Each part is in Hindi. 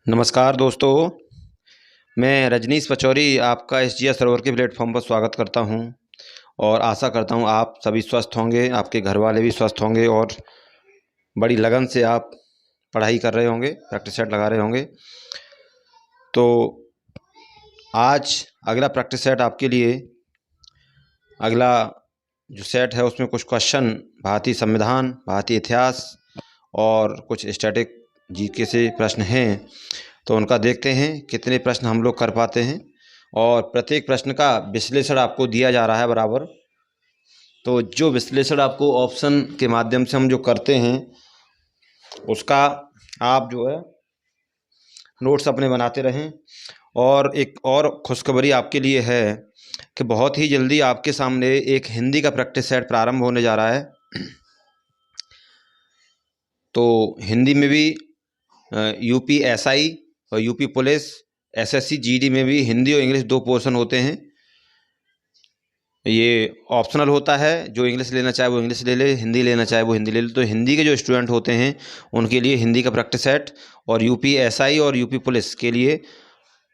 नमस्कार दोस्तों, मैं रजनीश पचौरी आपका एसजीएस सरोवर के प्लेटफॉर्म पर स्वागत करता हूं और आशा करता हूं आप सभी स्वस्थ होंगे, आपके घर वाले भी स्वस्थ होंगे और बड़ी लगन से आप पढ़ाई कर रहे होंगे, प्रैक्टिस सेट लगा रहे होंगे। तो आज अगला प्रैक्टिस सेट आपके लिए, अगला जो सेट है उसमें कुछ क्वेश्चन भारतीय संविधान, भारतीय इतिहास और कुछ स्टैटिक जीके से प्रश्न हैं। तो उनका देखते हैं कितने प्रश्न हम लोग कर पाते हैं और प्रत्येक प्रश्न का विश्लेषण आपको दिया जा रहा है बराबर। तो जो विश्लेषण आपको ऑप्शन के माध्यम से हम जो करते हैं उसका आप जो है नोट्स अपने बनाते रहें। और एक और खुशखबरी आपके लिए है कि बहुत ही जल्दी आपके सामने एक हिंदी का प्रैक्टिस सेट प्रारंभ होने जा रहा है। तो हिंदी में भी यूपी एसआई और यूपी पुलिस, एसएससी जीडी में भी हिंदी और इंग्लिश दो पोर्शन होते हैं। ये ऑप्शनल होता है, जो इंग्लिश लेना चाहे वो इंग्लिश ले ले, हिंदी लेना चाहे वो हिंदी ले ले। तो हिंदी के जो स्टूडेंट होते हैं उनके लिए हिंदी का प्रैक्टिस सेट, और यूपी एसआई और यूपी पुलिस के लिए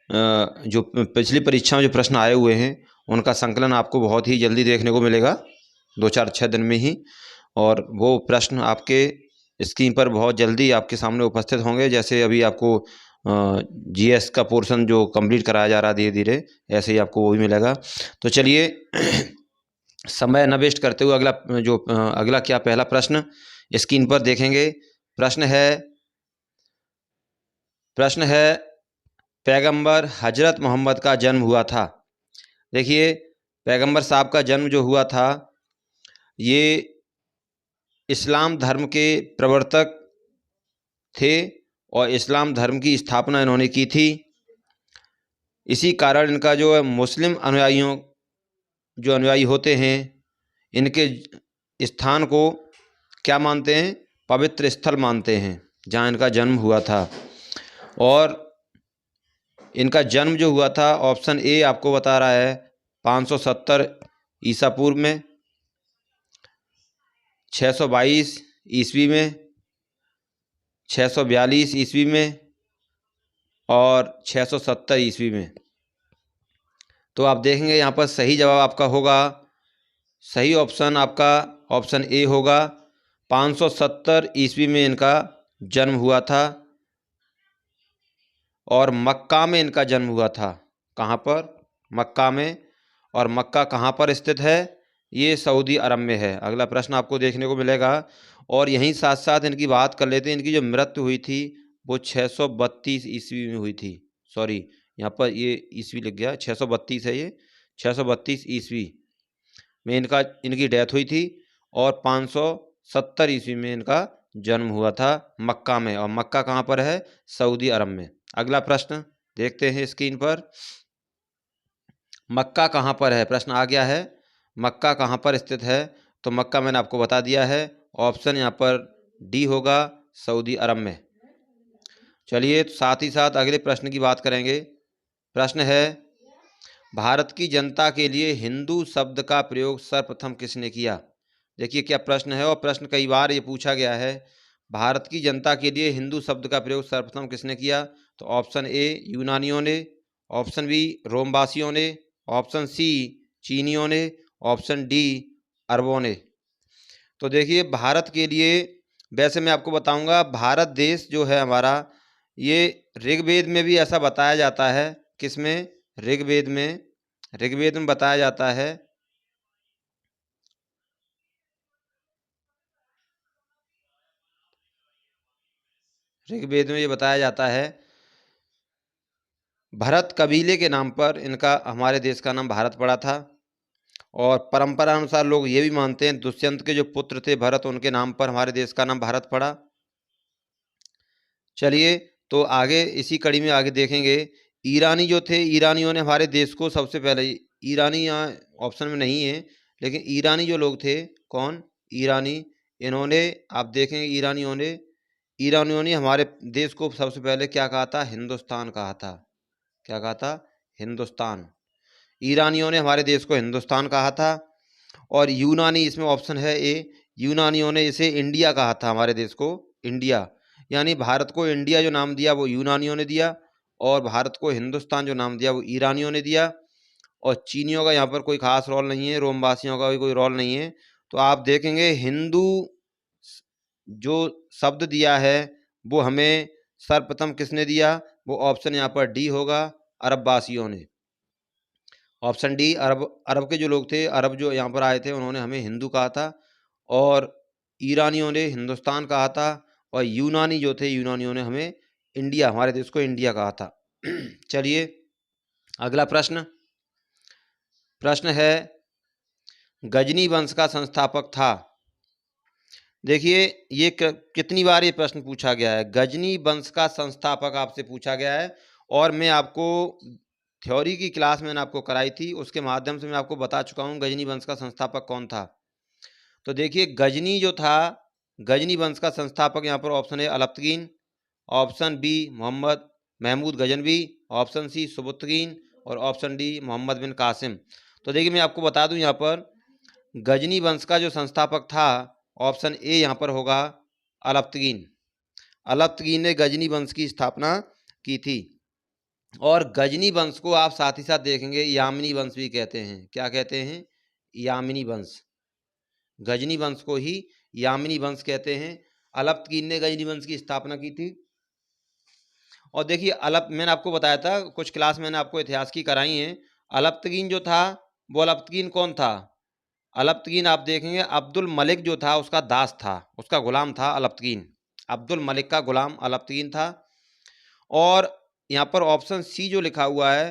जो पिछली परीक्षा में जो प्रश्न आए हुए हैं उनका संकलन आपको बहुत ही जल्दी देखने को मिलेगा, 2-4-6 दिन में ही। और वो प्रश्न आपके स्क्रीन पर बहुत जल्दी आपके सामने उपस्थित होंगे। जैसे अभी आपको जीएस का पोर्शन जो कंप्लीट कराया जा रहा है धीरे धीरे, ऐसे ही आपको वो भी मिलेगा। तो चलिए समय न वेस्ट करते हुए अगला क्या पहला प्रश्न स्क्रीन पर देखेंगे। प्रश्न है पैगंबर हजरत मोहम्मद का जन्म हुआ था। देखिए, पैगंबर साहब का जन्म जो हुआ था ये इस्लाम धर्म के प्रवर्तक थे और इस्लाम धर्म की स्थापना इन्होंने की थी। इसी कारण इनका जो है मुस्लिम अनुयायी होते हैं, इनके स्थान को क्या मानते हैं? पवित्र स्थल मानते हैं जहाँ इनका जन्म हुआ था। और इनका जन्म जो हुआ था, ऑप्शन ए आपको बता रहा है 570 ईसा पूर्व में, 622 ईस्वी में, 642 ईस्वी में और 670 ईस्वी में। तो आप देखेंगे यहाँ पर सही जवाब आपका होगा, सही ऑप्शन आपका ऑप्शन ए होगा। 570 ईस्वी में इनका जन्म हुआ था और मक्का में इनका जन्म हुआ था। कहाँ पर? मक्का में। और मक्का कहाँ पर स्थित है? ये सऊदी अरब में है। अगला प्रश्न आपको देखने को मिलेगा। और यहीं साथ साथ इनकी बात कर लेते हैं। इनकी जो मृत्यु हुई थी वो 632 ईस्वी में हुई थी। सॉरी, यहाँ पर ये ईस्वी लिख गया, 632 है ये, 632 ईस्वी में इनकी डेथ हुई थी और 570 ईस्वी में इनका जन्म हुआ था मक्का में। और मक्का कहाँ पर है? सऊदी अरब में। अगला प्रश्न देखते हैं स्क्रीन पर। मक्का कहाँ पर है? प्रश्न आ गया है, मक्का कहाँ पर स्थित है? तो मक्का मैंने आपको बता दिया है, ऑप्शन यहाँ पर डी होगा, सऊदी अरब में। चलिए, साथ ही साथ अगले प्रश्न की बात करेंगे। प्रश्न है भारत की जनता के लिए हिंदू शब्द का प्रयोग सर्वप्रथम किसने किया? देखिए क्या प्रश्न है, और प्रश्न कई बार ये पूछा गया है। भारत की जनता के लिए हिंदू शब्द का प्रयोग सर्वप्रथम किसने किया? तो ऑप्शन ए यूनानियों ने, ऑप्शन बी रोमवासियों ने, ऑप्शन सी चीनियों ने, ऑप्शन डी अरबों ने। तो देखिए, भारत के लिए वैसे मैं आपको बताऊंगा, भारत देश जो है हमारा, ये ऋग्वेद में भी ऐसा बताया जाता है। किसमें? ऋग्वेद में बताया जाता है। ऋग्वेद में ये बताया जाता है, भरत कबीले के नाम पर इनका, हमारे देश का नाम भारत पड़ा था। और परंपरा अनुसार लोग ये भी मानते हैं दुष्यंत के जो पुत्र थे भरत, उनके नाम पर हमारे देश का नाम भारत पड़ा। चलिए, तो आगे इसी कड़ी में आगे देखेंगे। ईरानी जो थे, ईरानियों ने हमारे देश को सबसे पहले, ईरानी यहाँ ऑप्शन में नहीं है, लेकिन ईरानी जो लोग थे, कौन? ईरानी। इन्होंने, आप देखेंगे ईरानियों ने हमारे देश को सबसे पहले क्या कहा था? हिंदुस्तान कहा था। क्या कहा था? हिंदुस्तान। ईरानियों ने हमारे देश को हिंदुस्तान कहा था। और यूनानी, इसमें ऑप्शन है ए, यूनानियों ने इसे इंडिया कहा था, हमारे देश को इंडिया। यानी भारत को इंडिया जो नाम दिया वो यूनानियों ने दिया, और भारत को हिंदुस्तान जो नाम दिया वो ईरानियों ने दिया, और चीनियों का यहाँ पर कोई खास रोल नहीं है, रोमवासियों का भी कोई रोल नहीं है। तो आप देखेंगे हिंदू जो शब्द दिया है वो हमें सर्वप्रथम किसने दिया, वो ऑप्शन यहाँ पर डी होगा, अरबवासियों ने। ऑप्शन डी, अरब के जो लोग थे, अरब जो यहाँ पर आए थे, उन्होंने हमें हिंदू कहा था, और ईरानियों ने हिंदुस्तान कहा था, और यूनानी जो थे, यूनानियों ने हमें इंडिया, हमारे देश को इंडिया कहा था। चलिए अगला प्रश्न है गजनी वंश का संस्थापक था। देखिए ये कितनी बार ये प्रश्न पूछा गया है, गजनी वंश का संस्थापक आपसे पूछा गया है, और मैं आपको थ्योरी की क्लास मैंने आपको कराई थी, उसके माध्यम से मैं आपको बता चुका हूँ गजनी वंश का संस्थापक कौन था। तो देखिए गजनी जो था, गजनी वंश का संस्थापक यहाँ पर option A Alptigin, option B Mohammad Mahmud Ghaznavi, option C Sabuktigin, और ऑप्शन डी मोहम्मद बिन कासिम। तो देखिए मैं आपको बता दूं यहाँ पर गजनी वंश का जो संस्थापक था, ऑप्शन ए यहाँ पर होगा अलप्तगीन। अलप्तगीन ने गजनी वंश की स्थापना की थी, और गजनी वंश को आप साथ ही साथ देखेंगे यामिनी वंश भी कहते हैं। क्या कहते हैं? यामिनी वंश। गजनी वंश को ही यामिनी वंश कहते हैं। अलप्तगीन ने गजनी वंश की स्थापना की थी। और देखिए मैंने आपको बताया था, कुछ क्लास मैंने आपको इतिहास की कराई है। अलप्तगीन जो था वो अलप्तगीन कौन था? अलप्तगीन आप देखेंगे अब्दुल मलिक जो था उसका दास था, उसका गुलाम था अलप्तगीन। अब्दुल मलिक का गुलाम अलप्तगीन था। और यहाँ पर ऑप्शन सी जो लिखा हुआ है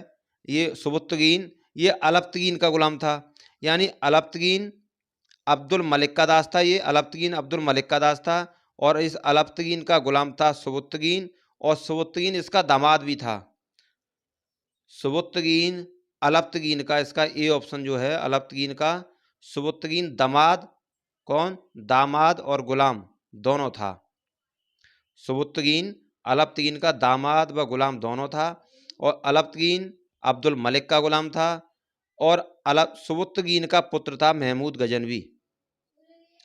ये सुबुत्तगीन, ये अलप्तगीन का गुलाम था। यानी अलप्तगीन अब्दुल मलिक का दास था, ये अलप्तगीन अब्दुल मलिक का दास था, और इस अलप्तगीन का गुलाम था सुबुत्तगीन, और सुबुत्तगीन इसका दामाद भी था। सुबुत्तगीन अलप्तगीन का, इसका ए ऑप्शन जो है अलप्तगीन का सुबुत्तगीन दामाद, कौन? दामाद और गुलाम दोनों था। सुबुत्तगीन अलप्तगीन का दामाद व गुलाम दोनों था, और अलप्तगीन अब्दुल मलिक का गुलाम था, और सुबुत्तगीन का पुत्र था महमूद गजनवी।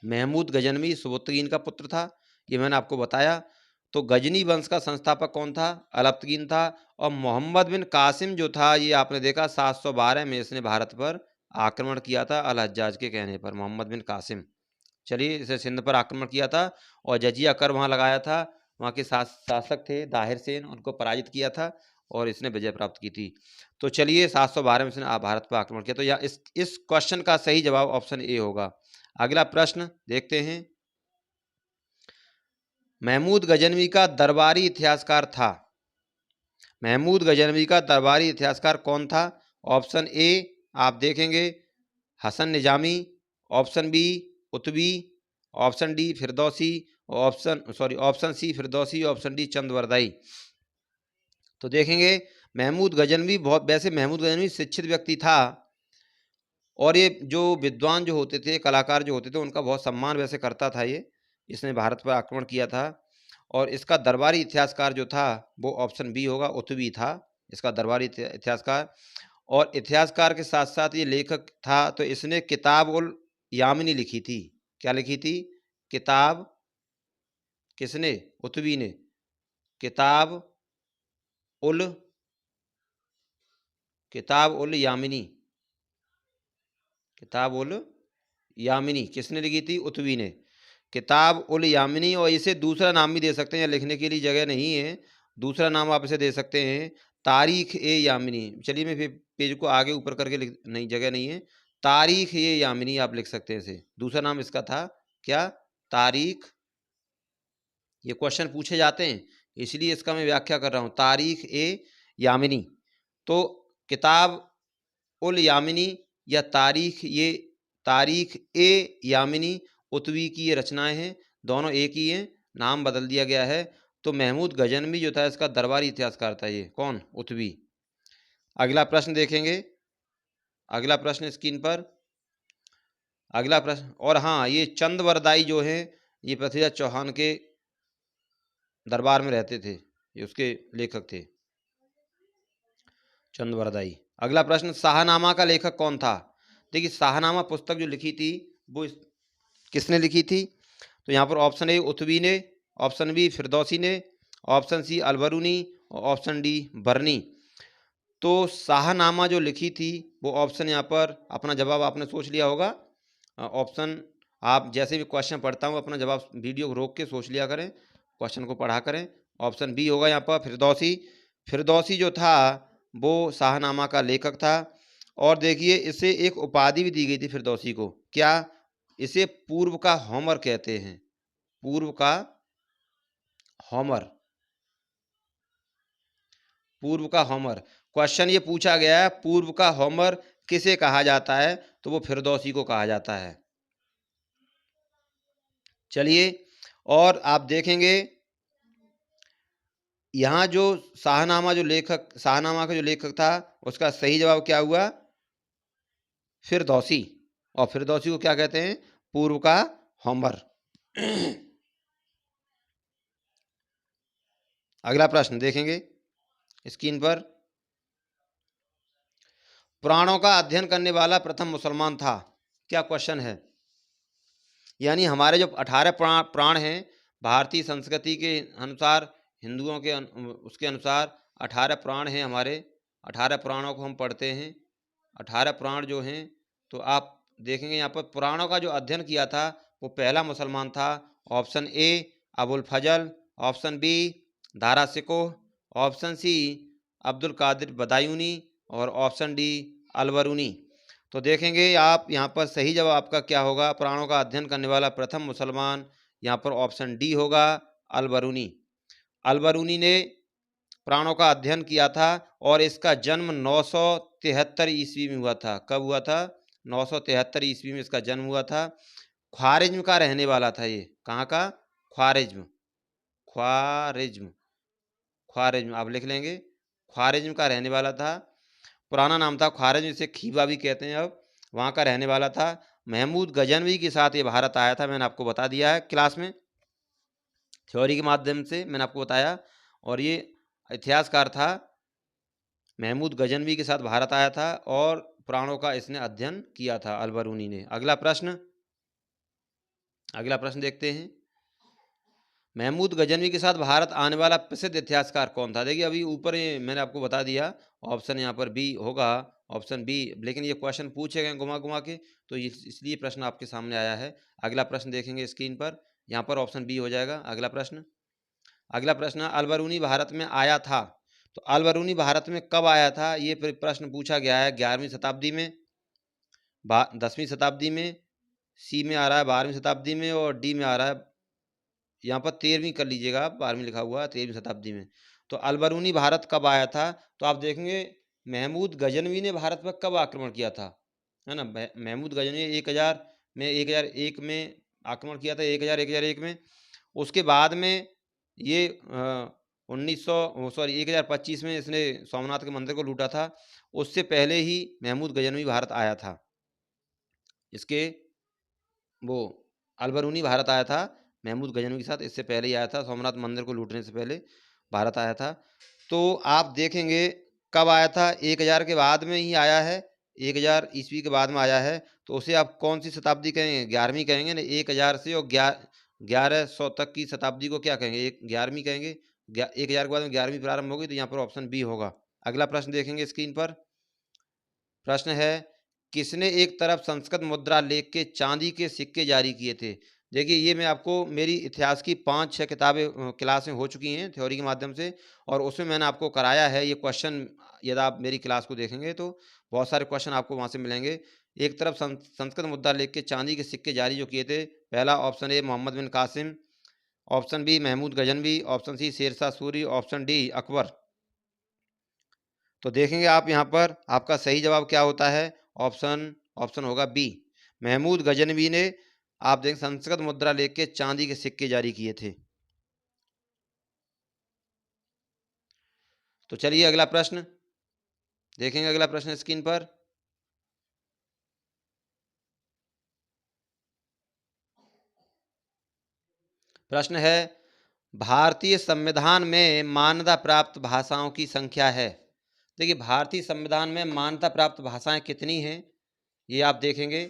महमूद गजनवी सुबुत्तगीन का पुत्र था, ये मैंने आपको बताया। तो गजनी वंश का संस्थापक कौन था? अलप्तगीन था। और मोहम्मद बिन कासिम जो था, ये आपने देखा 712 में इसने भारत पर आक्रमण किया था अल हज्जाज के कहने पर, मोहम्मद बिन कासिम। चलिए इसे सिंध पर आक्रमण किया था और जजिया कर वहाँ लगाया था। वहाँ के शासक थे दाहिर सेन, उनको पराजित किया था और इसने विजय प्राप्त की थी। तो चलिए 712 में इसने भारत पर आक्रमण किया। तो या इस क्वेश्चन का सही जवाब ऑप्शन ए होगा। अगला प्रश्न देखते हैं। महमूद गजनवी का दरबारी इतिहासकार था। महमूद गजनवी का दरबारी इतिहासकार कौन था? ऑप्शन ए आप देखेंगे Hasan Nizami, option B Utbi, option D Firdausi, option C Firdausi, option D Chandbardai. तो देखेंगे महमूद गजनवी वैसे महमूद गजनवी शिक्षित व्यक्ति था, और ये जो विद्वान जो होते थे, कलाकार जो होते थे, उनका बहुत सम्मान वैसे करता था। ये इसने भारत पर आक्रमण किया था, और इसका दरबारी इतिहासकार जो था वो ऑप्शन बी होगा, उतबी था इसका दरबारी इतिहासकार। और इतिहासकार के साथ साथ ये लेखक था, तो इसने किताब उल यामिनी लिखी थी। क्या लिखी थी? किताब, किसने? उतबी ने। किताब उल यामिनी, किताब उल यामिनी किसने लिखी थी? उतबी ने। किताब उल यामिनी, और इसे दूसरा नाम भी दे सकते हैं, लिखने के लिए जगह नहीं है, दूसरा नाम आप इसे दे सकते हैं तारीख ए यामिनी। चलिए मैं फिर पेज को आगे ऊपर करके नहीं, जगह नहीं है, तारीख ए यामिनी आप लिख सकते हैं इसे। दूसरा नाम इसका था क्या? तारीख। ये क्वेश्चन पूछे जाते हैं इसलिए इसका मैं व्याख्या कर रहा हूँ, तारीख ए यामिनी। तो किताब उल यामिनी या तारीख ए यामिनी उतवी की ये रचनाएं हैं, दोनों एक ही हैं, नाम बदल दिया गया है। तो महमूद गजनवी जो था इसका दरबारी इतिहासकार था, ये कौन? उतवी। अगला प्रश्न देखेंगे, अगला प्रश्न स्क्रीन पर, अगला प्रश्न। और हाँ, ये चंदवरदाई जो है ये पृथ्वीराज चौहान के दरबार में रहते थे, ये उसके लेखक थे चंदवरदाई। अगला प्रश्न, शाहनामा का लेखक कौन था? देखिए शाहनामा पुस्तक जो लिखी थी वो किसने लिखी थी? तो यहाँ पर ऑप्शन ए उतवी ने, ऑप्शन बी फिरदौसी ने, ऑप्शन सी अलबरूनी और ऑप्शन डी बरनी। तो शाहनामा जो लिखी थी वो ऑप्शन यहाँ पर अपना जवाब आपने सोच लिया होगा। ऑप्शन आप जैसे भी क्वेश्चन पढ़ता हूँ अपना जवाब वीडियो को रोक के सोच लिया करें, क्वेश्चन को पढ़ा करें। ऑप्शन बी होगा यहाँ पर फिरदौसी। फिरदौसी जो था वो शाहनामा का लेखक था। और देखिए इसे एक उपाधि भी दी गई थी फिरदौसी को, क्या? इसे पूर्व का होमर कहते हैं, पूर्व का होमर, पूर्व का होमर। क्वेश्चन ये पूछा गया है पूर्व का होमर किसे कहा जाता है, तो वो फिरदौसी को कहा जाता है। चलिए और आप देखेंगे यहाँ जो शाहनामा का जो लेखक था उसका सही जवाब क्या हुआ? फिरदौसी। और फिरदौसी को क्या कहते हैं? पूर्व का होमर। अगला प्रश्न देखेंगे स्क्रीन पर। पुराणों का अध्ययन करने वाला प्रथम मुसलमान था, क्या क्वेश्चन है? यानी हमारे जो 18 प्राण हैं भारतीय संस्कृति के अनुसार, हिंदुओं के उसके अनुसार 18 प्राण हैं हमारे। 18 पुराणों को हम पढ़ते हैं। 18 पुराण जो हैं, तो आप देखेंगे यहाँ पर पुराणों का जो अध्ययन किया था वो पहला मुसलमान था। Option A Abul Fazal, option B Dara Shikoh, option C Abdul Qadir Badayuni और ऑप्शन डी अलबरूनी। तो देखेंगे आप यहाँ पर सही जवाब आपका क्या होगा? पुराणों का अध्ययन करने वाला प्रथम मुसलमान यहाँ पर ऑप्शन डी होगा, अलबरूनी। अलबरूनी ने पुराणों का अध्ययन किया था और इसका जन्म 973 ईस्वी में हुआ था। कब हुआ था? 973 ईस्वी में इसका जन्म हुआ था। ख्वारिज्म का रहने वाला था ये। कहाँ का? ख्वारिज्म, ख्वारिज्म, ख्वारिज्म आप लिख लेंगे। ख्वारिज्म का रहने वाला था, पुराना नाम था ख्वारिज्म, जिसे खीवा भी कहते हैं अब। वहाँ का रहने वाला था। महमूद गजनवी के साथ ये भारत आया था, मैंने आपको बता दिया है क्लास में, थ्योरी के माध्यम से मैंने आपको बताया। और ये इतिहासकार था, महमूद गजनवी के साथ भारत आया था और पुराणों का इसने अध्ययन किया था अलबरूनी ने। अगला प्रश्न देखते हैं। महमूद गजनवी के साथ भारत आने वाला प्रसिद्ध इतिहासकार कौन था? देखिए अभी ऊपर मैंने आपको बता दिया, ऑप्शन यहाँ पर बी होगा, ऑप्शन बी। लेकिन ये क्वेश्चन पूछे गए घुमा घुमा के, तो इसलिए प्रश्न आपके सामने आया है। अगला प्रश्न देखेंगे स्क्रीन पर, यहाँ पर ऑप्शन बी हो जाएगा अगला प्रश्न। अगला प्रश्न, अलबरूनी भारत में आया था, तो अलबरूनी भारत में कब आया था? ये प्रश्न पूछा गया है 11वीं शताब्दी में, 10वीं शताब्दी में, सी में आ रहा है 12वीं शताब्दी में और डी में आ रहा है, यहाँ पर 13वीं कर लीजिएगा आप, 12वीं लिखा हुआ है 13वीं शताब्दी में। तो अलबरूनी भारत कब आया था? तो आप देखेंगे महमूद गजनवी ने भारत पर कब आक्रमण किया था, है ना? महमूद गजनवी 1001 में आक्रमण किया था, 1001 में। उसके बाद में ये 1025 में इसने सोमनाथ के मंदिर को लूटा था। उससे पहले ही महमूद गजनवी भारत आया था। इसके वो अलबरूनी भारत आया था महमूद गजनवी के साथ, इससे पहले ही आया था, सोमनाथ मंदिर को लूटने से पहले भारत आया था। तो आप देखेंगे कब आया था? 1000 के बाद में ही आया है, 1000 ईस्वी के बाद में आया है। तो उसे आप कौन सी शताब्दी कहेंगे? 11वीं कहेंगे ना। 1000 से और 1100 तक की शताब्दी को क्या कहेंगे? 11वीं कहेंगे। 1000 के बाद में 11वीं प्रारंभ होगी, तो यहाँ पर ऑप्शन बी होगा। अगला प्रश्न देखेंगे स्क्रीन पर। प्रश्न है, किसने एक तरफ संस्कृत मुद्रा लेख के चांदी के सिक्के जारी किए थे? देखिए ये मैं आपको, मेरी इतिहास की 5-6 किताबें क्लासें हो चुकी हैं थ्योरी के माध्यम से, और उसमें मैंने आपको कराया है ये क्वेश्चन। यदि आप मेरी क्लास को देखेंगे तो बहुत सारे क्वेश्चन आपको वहाँ से मिलेंगे। एक तरफ संस्कृत मुद्रा लेख के चांदी के सिक्के जारी जो किए थे, पहला option A Mohammad bin Qasim, option B Mahmud Ghaznavi, option C Sher Shah Suri, option D Akbar. तो देखेंगे आप यहाँ पर आपका सही जवाब क्या होता है? ऑप्शन होगा बी, महमूद गजनवी ने आप देखें संस्कृत मुद्रा लेख के चांदी के सिक्के जारी किए थे। तो चलिए अगला प्रश्न देखेंगे। अगला प्रश्न स्क्रीन पर। प्रश्न है, भारतीय संविधान में मान्यता प्राप्त भाषाओं की संख्या है। देखिए भारतीय संविधान में मान्यता प्राप्त भाषाएं कितनी हैं ये आप देखेंगे।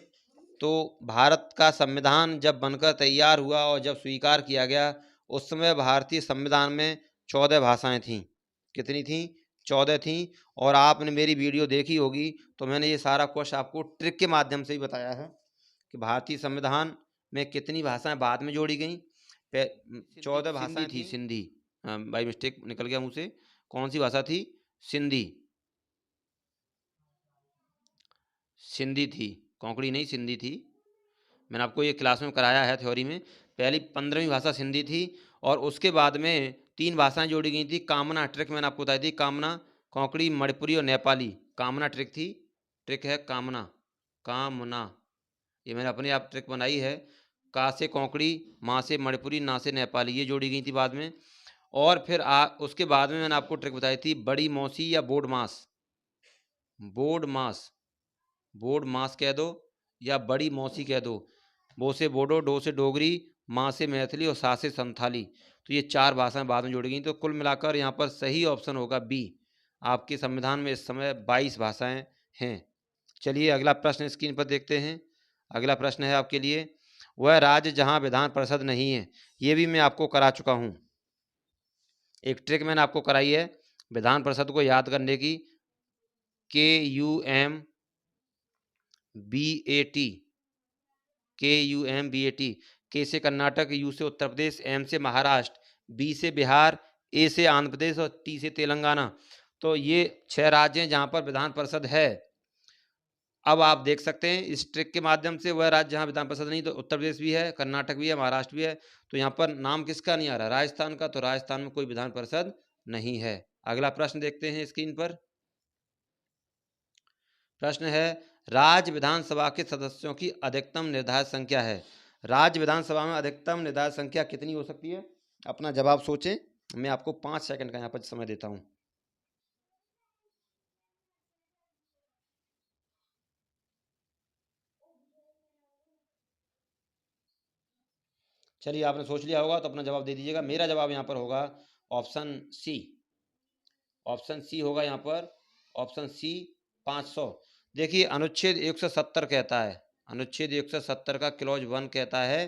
तो भारत का संविधान जब बनकर तैयार हुआ और जब स्वीकार किया गया उस समय भारतीय संविधान में 14 भाषाएं थीं। कितनी थीं? 14 थीं। और आपने मेरी वीडियो देखी होगी तो मैंने ये सारा क्वेश्चन आपको ट्रिक के माध्यम से ही बताया है कि भारतीय संविधान में कितनी भाषाएं बाद में जोड़ी गईं। 14 भाषाएं थी। सिंधी, बाई मिस्टेक निकल गया मुँह से। कौन सी भाषा थी? सिंधी। सिंधी थी, कोंकणी नहीं, सिंधी थी। मैंने आपको ये क्लास में कराया है थ्योरी में। पहली 15वीं भाषा सिंधी थी और उसके बाद में 3 भाषाएं जोड़ी गई थी। कामना ट्रिक मैंने आपको बताई थी, कामना, कोंकणी, मणिपुरी और नेपाली। कामना ट्रिक थी। ट्रिक है कामना, कामना, ये मैंने अपने आप ट्रिक बनाई है। का से कोंकणी, माँ से मणिपुरी, ना से नेपाली, ये जोड़ी गई थी बाद में। और फिर उसके बाद में मैंने आपको ट्रिक बताई थी बड़ी मौसी या बोड मास। बोड मास, बोड मास कह दो या बड़ी मौसी कह दो। बो से बोडो, डो से डोगरी, माँ से मैथिली और सा से संथाली। तो ये 4 भाषाएं बाद में जोड़ी गई। तो कुल मिलाकर यहाँ पर सही ऑप्शन होगा बी। आपके संविधान में इस समय 22 भाषाएं हैं। चलिए अगला प्रश्न स्क्रीन पर देखते हैं। अगला प्रश्न है आपके लिए, वह राज्य जहाँ विधान परिषद नहीं है। ये भी मैं आपको करा चुका हूँ। एक ट्रिक मैंने आपको कराई है विधान परिषद को याद करने की। KUMBAT, KUMBAT। के से कर्नाटक, यू से उत्तर प्रदेश, एम से महाराष्ट्र, बी से बिहार, ए से आंध्र प्रदेश और टी से तेलंगाना। तो ये 6 राज्य हैं जहाँ पर विधान परिषद है। अब आप देख सकते हैं इस ट्रिक के माध्यम से, वह राज्य जहाँ विधान परिषद नहीं, तो उत्तर प्रदेश भी है, कर्नाटक भी है, महाराष्ट्र भी है। तो यहाँ पर नाम किसका नहीं आ रहा? राजस्थान का। तो राजस्थान में कोई विधान परिषद नहीं है। अगला प्रश्न देखते हैं स्क्रीन पर। प्रश्न है, राज्य विधानसभा के सदस्यों की अधिकतम निर्धारित संख्या है। राज्य विधानसभा में अधिकतम निर्धारित संख्या कितनी हो सकती है? अपना जवाब सोचें। मैं आपको 5 सेकंड का यहाँ पर समय देता हूँ। चलिए आपने सोच लिया होगा तो अपना जवाब दे दीजिएगा। मेरा जवाब यहाँ पर होगा ऑप्शन सी। ऑप्शन सी होगा यहाँ पर, ऑप्शन सी 500। देखिए अनुच्छेद 170 कहता है, अनुच्छेद 170 का क्लॉज 1 कहता है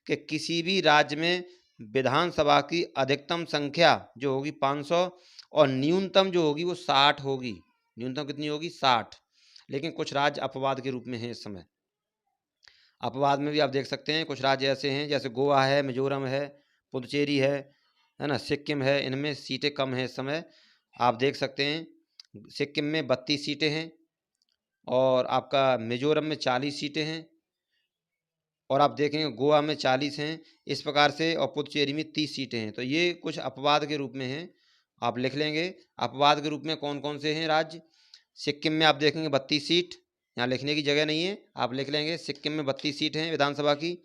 कि किसी भी राज्य में विधानसभा की अधिकतम संख्या जो होगी 500 और न्यूनतम जो होगी वो 60 होगी। न्यूनतम कितनी होगी? 60। लेकिन कुछ राज्य अपवाद के रूप में हैं इस समय। अपवाद में भी आप देख सकते हैं कुछ राज्य ऐसे हैं जैसे गोवा है, मिजोरम है, पुदुचेरी है ना, सिक्किम है। इनमें सीटें कम हैं इस समय। आप देख सकते हैं सिक्किम में 32 सीटें हैं और आपका मिजोरम में 40 सीटें हैं और आप देखेंगे गोवा में 40 हैं इस प्रकार से, और पुदुचेरी में 30 सीटें हैं। तो ये कुछ अपवाद के रूप में हैं, आप लिख लेंगे। अपवाद के रूप में कौन कौन से हैं राज्य? सिक्किम में आप देखेंगे 32 सीट, यहाँ लिखने की जगह नहीं है, आप लिख लेंगे सिक्किम में 32 सीट हैं विधानसभा की।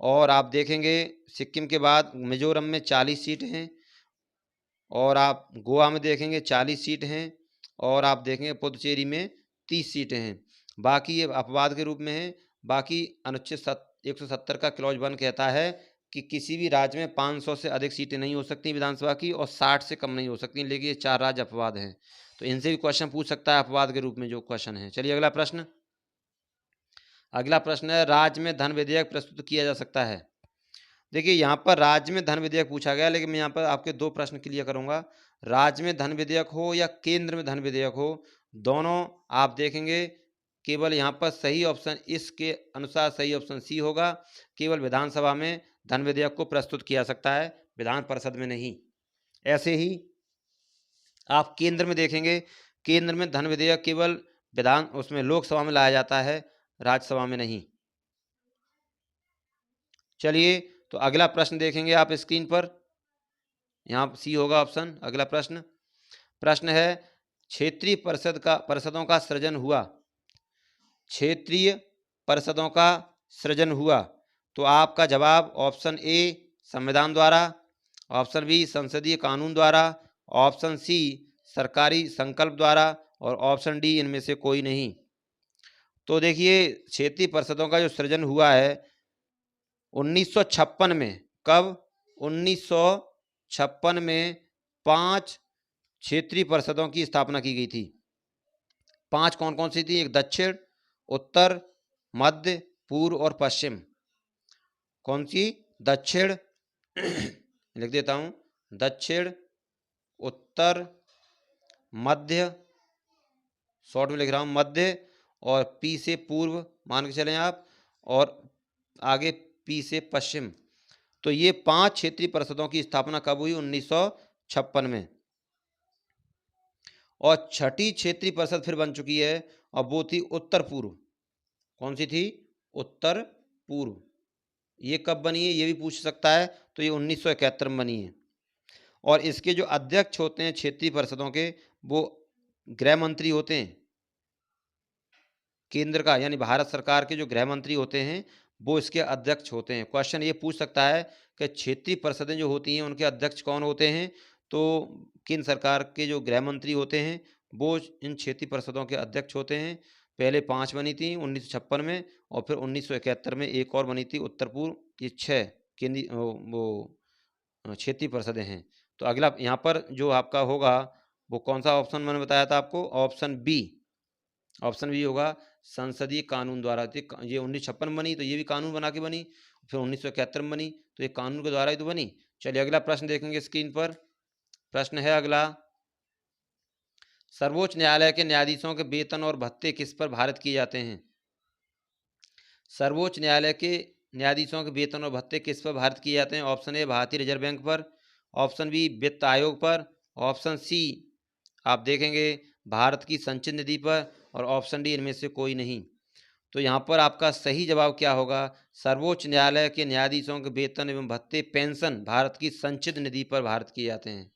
और आप देखेंगे सिक्किम के बाद मिजोरम में 40 सीट हैं और आप गोवा में देखेंगे 40 सीट हैं और आप देखेंगे पुदुचेरी में 30 सीटें हैं। बाकी ये अपवाद के रूप में है। बाकी अनुच्छेद 170 का क्लॉज 1 कहता है कि किसी भी राज्य में 500 से अधिक सीटें नहीं हो सकती विधानसभा की और 60 से कम नहीं हो सकती। लेकिन ये 4 राज्य अपवाद हैं, तो इनसे भी क्वेश्चन पूछ सकता है अपवाद के रूप में जो क्वेश्चन है। चलिए अगला प्रश्न। अगला प्रश्न है, राज्य में धन विधेयक प्रस्तुत किया जा सकता है। देखिए यहाँ पर राज्य में धन विधेयक पूछा गया, लेकिन मैं यहाँ पर आपके 2 प्रश्न क्लियर करूंगा। राज्य में धन विधेयक हो या केंद्र में धन विधेयक हो, दोनों आप देखेंगे केवल यहाँ पर सही ऑप्शन, इसके अनुसार सही ऑप्शन सी होगा। केवल विधानसभा में धन विधेयक को प्रस्तुत किया सकता है, विधान परिषद में नहीं। ऐसे ही आप केंद्र में देखेंगे, केंद्र में धन विधेयक केवल उसमें लोकसभा में लाया जाता है, राज्यसभा में नहीं। चलिए तो अगला प्रश्न देखेंगे आप स्क्रीन पर, यहाँ सी होगा ऑप्शन। अगला प्रश्न, प्रश्न है, क्षेत्रीय परिषदों का सृजन हुआ। क्षेत्रीय परिषदों का सृजन हुआ तो आपका जवाब ऑप्शन ए संविधान द्वारा, ऑप्शन बी संसदीय कानून द्वारा, ऑप्शन सी सरकारी संकल्प द्वारा और ऑप्शन डी इनमें से कोई नहीं। तो देखिए क्षेत्रीय परिषदों का जो सृजन हुआ है 1956 में। कब? 1956 में 5 क्षेत्रीय परिषदों की स्थापना की गई थी। 5 कौन कौन सी थी? एक दक्षिण, उत्तर, मध्य, पूर्व और पश्चिम। कौन सी? दक्षिण, लिख देता हूँ, दक्षिण, उत्तर, मध्य, शॉर्ट में लिख रहा हूँ मध्य, और पी से पूर्व मान के चलें आप, और आगे पी से पश्चिम। तो ये 5 क्षेत्रीय परिषदों की स्थापना कब हुई? 1956 में। और छठी क्षेत्रीय परिषद फिर बन चुकी है, और वो थी उत्तर पूर्व। कौन सी थी? उत्तर पूर्व। ये कब बनी है ये भी पूछ सकता है, तो ये 1971 में बनी है। और इसके जो अध्यक्ष होते हैं क्षेत्रीय परिषदों के, वो गृह मंत्री होते हैं केंद्र का, यानी भारत सरकार के जो गृह मंत्री होते हैं वो इसके अध्यक्ष होते हैं। क्वेश्चन ये पूछ सकता है कि क्षेत्रीय परिषदें जो होती हैं उनके अध्यक्ष कौन होते हैं? तो केंद्र सरकार के जो गृह मंत्री होते हैं वो इन क्षेत्रीय परिषदों के अध्यक्ष होते हैं। पहले 5 बनी थी 1956 में, और फिर 1971 में एक और बनी थी उत्तर पूर्व। ये 6 केंद्रीय वो क्षेत्रीय परिषदें हैं। तो अगला यहाँ पर जो आपका होगा वो कौन सा ऑप्शन मैंने बताया था आपको? Option B. ऑप्शन बी होगा, संसदीय कानून द्वारा। ये 1956 में बनी, तो ये भी कानून बना के बनी, फिर 1971 में बनी, तो ये कानून के द्वारा ही तो बनी। चलिए अगला प्रश्न देखेंगे स्क्रीन पर। प्रश्न है अगला, सर्वोच्च न्यायालय के न्यायाधीशों के वेतन और भत्ते किस पर भारित किए जाते हैं? सर्वोच्च न्यायालय के न्यायाधीशों के वेतन और भत्ते किस पर भारित किए जाते हैं? ऑप्शन ए भारतीय रिजर्व बैंक पर, ऑप्शन बी वित्त आयोग पर, ऑप्शन सी आप देखेंगे भारत की संचित निधि पर, और ऑप्शन डी इनमें से कोई नहीं। तो यहाँ पर आपका सही जवाब क्या होगा? सर्वोच्च न्यायालय के न्यायाधीशों के वेतन एवं भत्ते पेंशन भारत की संचित निधि पर भारित किए जाते हैं।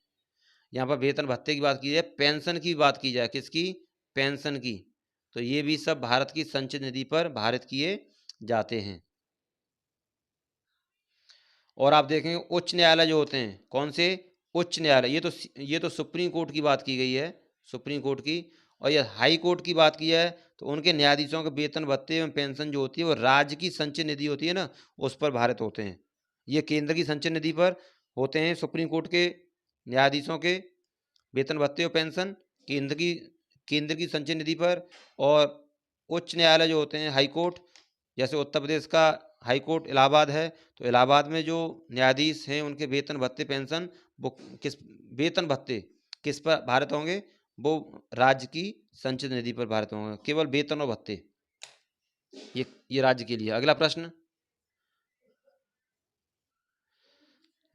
यहाँ पर वेतन भत्ते की बात की जाए, पेंशन की बात की जाए, किसकी? पेंशन की, तो ये भी सब भारत की संचित निधि पर भारित किए जाते हैं। और आप देखेंगे उच्च न्यायालय जो होते हैं, कौन से? उच्च न्यायालय, ये तो सुप्रीम कोर्ट की बात की गई है, सुप्रीम कोर्ट की। और ये हाई कोर्ट की बात की है तो उनके न्यायाधीशों के वेतन भत्ते एवं पेंशन जो होती है वो राज्य की संचित निधि होती है ना, उस पर भारित होते हैं। ये केंद्र की संचित निधि पर होते हैं सुप्रीम कोर्ट के न्यायाधीशों के वेतन भत्ते और पेंशन, केंद्र की संचित निधि पर। और उच्च न्यायालय जो होते हैं हाई कोर्ट, जैसे उत्तर प्रदेश का हाई कोर्ट इलाहाबाद है, तो इलाहाबाद में जो न्यायाधीश हैं उनके वेतन भत्ते पेंशन वो किस वेतन भत्ते किस पर भारित होंगे? वो राज्य की संचित निधि पर भारित होंगे, केवल वेतन और भत्ते। ये राज्य के लिए। अगला प्रश्न,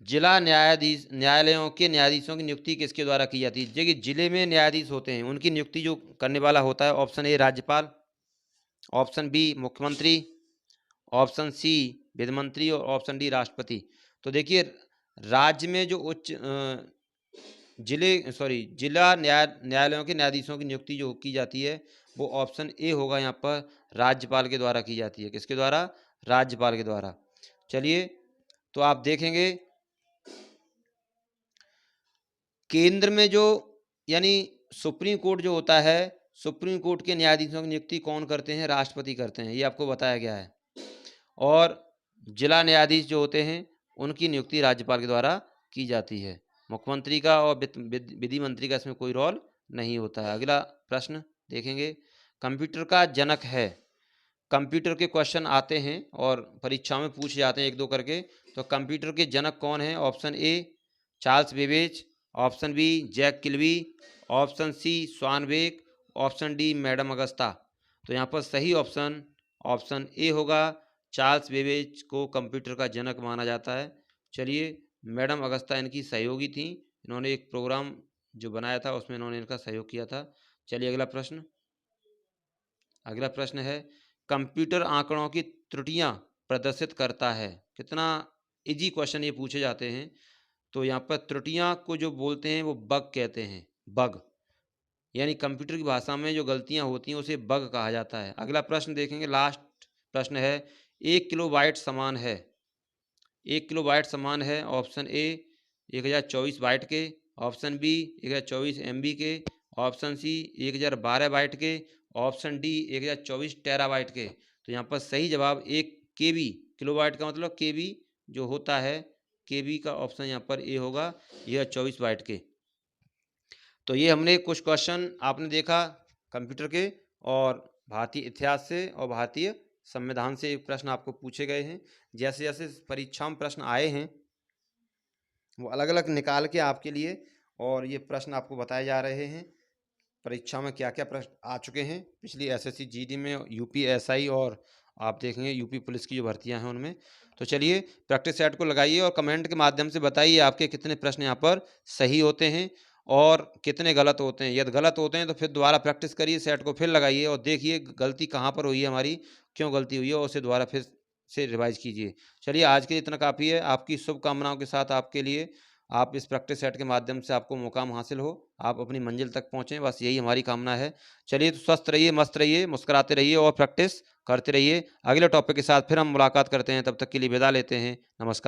जिला न्यायालयों के न्यायाधीशों की नियुक्ति किसके द्वारा की जाती है? देखिए जिले में न्यायाधीश होते हैं उनकी नियुक्ति जो करने वाला होता है, ऑप्शन ए राज्यपाल, ऑप्शन बी मुख्यमंत्री, ऑप्शन सी विधि मंत्री, और ऑप्शन डी राष्ट्रपति। तो देखिए राज्य में जो जिला न्यायालयों के न्यायाधीशों की नियुक्ति जो की जाती है वो ऑप्शन ए होगा, यहाँ पर राज्यपाल के द्वारा की जाती है। किसके द्वारा? राज्यपाल के द्वारा। चलिए तो आप देखेंगे केंद्र में जो, यानी सुप्रीम कोर्ट जो होता है, सुप्रीम कोर्ट के न्यायाधीशों की नियुक्ति कौन करते हैं? राष्ट्रपति करते हैं, ये आपको बताया गया है। और जिला न्यायाधीश जो होते हैं उनकी नियुक्ति राज्यपाल के द्वारा की जाती है। मुख्यमंत्री का और विधि मंत्री का इसमें कोई रोल नहीं होता है। अगला प्रश्न देखेंगे, कंप्यूटर का जनक है। कंप्यूटर के क्वेश्चन आते हैं और परीक्षा में पूछे जाते हैं एक दो करके। तो कंप्यूटर के जनक कौन है? Option A Charles Babbage, option B Jack Kilby, option C Swanbeck, option D madam Augusta. तो यहाँ पर सही ऑप्शन ऑप्शन ए होगा, चार्ल्स बेबेज को कंप्यूटर का जनक माना जाता है। चलिए मैडम अगस्ता इनकी सहयोगी थी, इन्होंने एक प्रोग्राम जो बनाया था उसमें इन्होंने इनका सहयोग किया था। चलिए अगला प्रश्न है, कंप्यूटर आंकड़ों की त्रुटियां प्रदर्शित करता है। कितना इजी क्वेश्चन ये पूछे जाते हैं। तो यहाँ पर त्रुटियां को जो बोलते हैं वो बग कहते हैं, बग, यानी कंप्यूटर की भाषा में जो गलतियां होती हैं उसे बग कहा जाता है। अगला प्रश्न देखेंगे, लास्ट प्रश्न है, 1 किलोबाइट समान है। 1 किलोबाइट समान है, ऑप्शन ए 1024 बाइट के, ऑप्शन बी 1024 MB के, ऑप्शन सी 1012 बाइट के, ऑप्शन डी 1024 टेराबाइट के। तो यहाँ पर सही जवाब 1 KB, किलोबाइट का मतलब KB जो होता है, KB का ऑप्शन यहाँ पर ए होगा, 1024 बाइट के। तो ये हमने कुछ क्वेश्चन आपने देखा कंप्यूटर के, और भारतीय इतिहास से और भारतीय संविधान से प्रश्न आपको पूछे गए हैं। जैसे जैसे परीक्षा में प्रश्न आए हैं वो अलग अलग निकाल के आपके लिए और ये प्रश्न आपको बताए जा रहे हैं। परीक्षा में क्या क्या प्रश्न आ चुके हैं पिछली एसएससी जीडी में, यूपी एसआई, और आप देखेंगे यूपी पुलिस की जो भर्तियां हैं उनमें। तो चलिए प्रैक्टिस सेट को लगाइए और कमेंट के माध्यम से बताइए आपके कितने प्रश्न यहाँ पर सही होते हैं और कितने गलत होते हैं। यदि गलत होते हैं तो फिर दोबारा प्रैक्टिस करिए, सेट को फिर लगाइए और देखिए गलती कहाँ पर हुई है हमारी, क्यों गलती हुई है, और उसे दोबारा फिर से रिवाइज कीजिए। चलिए आज के लिए इतना काफ़ी है। आपकी शुभकामनाओं के साथ आपके लिए, आप इस प्रैक्टिस सेट के माध्यम से आपको मुकाम हासिल हो, आप अपनी मंजिल तक पहुँचें, बस यही हमारी कामना है। चलिए तो स्वस्थ रहिए, मस्त रहिए, मुस्कुराते रहिए और प्रैक्टिस करते रहिए। अगले टॉपिक के साथ फिर हम मुलाकात करते हैं, तब तक के लिए विदा लेते हैं। नमस्कार।